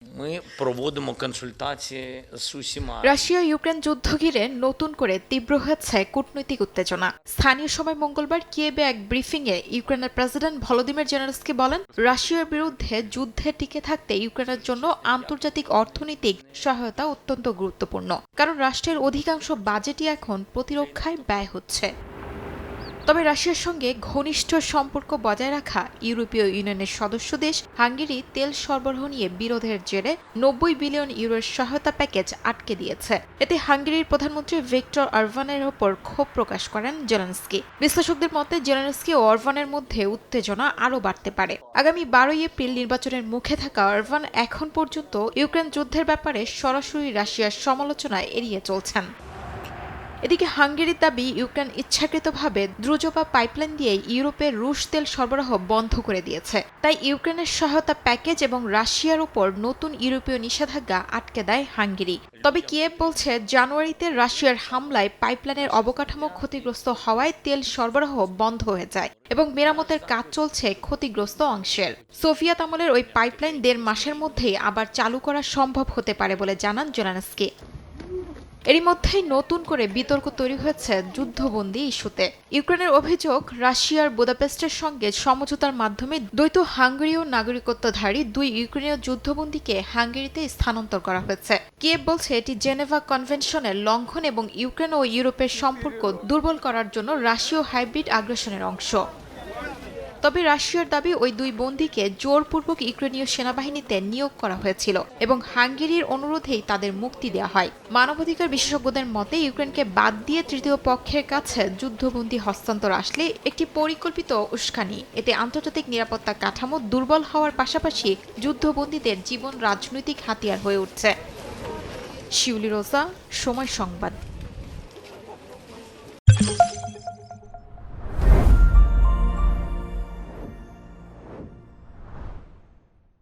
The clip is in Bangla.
Ми проводимо консультації з усіма. রাশিয়া ইউক্রেন যুদ্ধ ঘিরে নতুন করে তীব্র হয়েছে কূটনৈতিক উত্তেজনা। স্থানীয় সময় মঙ্গলবার কিয়েভে এক ব্রিফিংয়ে ইউক্রেনের প্রেসিডেন্ট ভলোদিমির জেলেনস্কি বলেন, রাশিয়ার বিরুদ্ধে যুদ্ধে টিকে থাকতে ইউক্রেনের জন্য আন্তর্জাতিক অর্থনৈতিক সহায়তা অত্যন্ত গুরুত্বপূর্ণ, কারণ রাষ্ট্রের অধিকাংশ বাজেটই এখন প্রতিরক্ষায় ব্যয় হচ্ছে। তবে রাশিয়ার সঙ্গে ঘনিষ্ঠ সম্পর্ক বজায় রাখা ইউরোপীয় ইউনিয়নের সদস্য দেশ হাঙ্গেরি তেল সরবরাহ নিয়ে বিরোধের জেরে ৯০ বিলিয়ন ইউরোর সহায়তা প্যাকেজ আটকে দিয়েছে। এতে হাঙ্গেরির প্রধানমন্ত্রী ভিক্টর অরবানের ওপর ক্ষোভ প্রকাশ করেন জেলেনস্কি। বিশ্লেষকদের মতে জেলেনস্কি ও অরবানের মধ্যে উত্তেজনা আরও বাড়তে পারে। আগামী ১২ এপ্রিল নির্বাচনের মুখে থাকা অরবান এখন পর্যন্ত ইউক্রেন যুদ্ধের ব্যাপারে সরাসরি রাশিয়ার সমালোচনা এড়িয়ে চলছেন। এদিকে হাঙ্গেরির দাবি, ইউক্রেন ইচ্ছাকৃতভাবে দ্রুজপা পাইপলাইন দিয়ে ইউরোপের রুশ তেল সরবরাহ বন্ধ করে দিয়েছে। তাই ইউক্রেনের সহায়তা প্যাকেজ এবং রাশিয়ার উপর নতুন ইউরোপীয় নিষেধাজ্ঞা আটকে দেয় হাঙ্গেরি। তবে কিয়েভ বলছে, জানুয়ারিতে রাশিয়ার হামলায় পাইপলাইনের অবকাঠামো ক্ষতিগ্রস্ত হওয়ায় তেল সরবরাহ বন্ধ হয়ে যায় এবং মেরামতের কাজ চলছে ক্ষতিগ্রস্ত অংশের। সোভিয়েত আমলের ওই পাইপলাইন ১.৫ মাসের মধ্যেই আবার চালু করা সম্ভব হতে পারে বলে জানান জেলেনস্কি। এরই মধ্যেই নতুন করে বিতর্ক তৈরি হয়েছে যুদ্ধবন্দী ইস্যুতে। ইউক্রেনের অভিযোগ, রাশিয়ার বুদাপেস্টের সঙ্গে সমঝোতার মাধ্যমে দ্বৈত হাঙ্গেরীয় নাগরিকত্বধারী ২ ইউক্রেনীয় যুদ্ধবন্দীকে হাঙ্গেরিতে স্থানান্তর করা হয়েছে। কিয়েভ বলছে, এটি জেনেভা কনভেনশনের লঙ্ঘন এবং ইউক্রেন ও ইউরোপের সম্পর্ক দুর্বল করার জন্য রাশীয় হাইব্রিড আগ্রাসনের অংশ। তবে রাশিয়ার দাবি, ওই ২ বন্দীকে জোরপূর্বক ইউক্রেনীয় সেনাবাহিনীতে নিয়োগ করা হয়েছিল এবং হাঙ্গেরির অনুরোধেই তাদের মুক্তি দেওয়া হয়। মানবাধিকার বিশেষজ্ঞদের মতে, ইউক্রেনকে বাদ দিয়ে তৃতীয় পক্ষের কাছে যুদ্ধবন্দী হস্তান্তর আসলে একটি পরিকল্পিত উস্কানি। এতে আন্তর্জাতিক নিরাপত্তা কাঠামো দুর্বল হওয়ার পাশাপাশি যুদ্ধবন্দীদের জীবন রাজনৈতিক হাতিয়ার হয়ে উঠছে। শিউলি রোজা, সময় সংবাদ।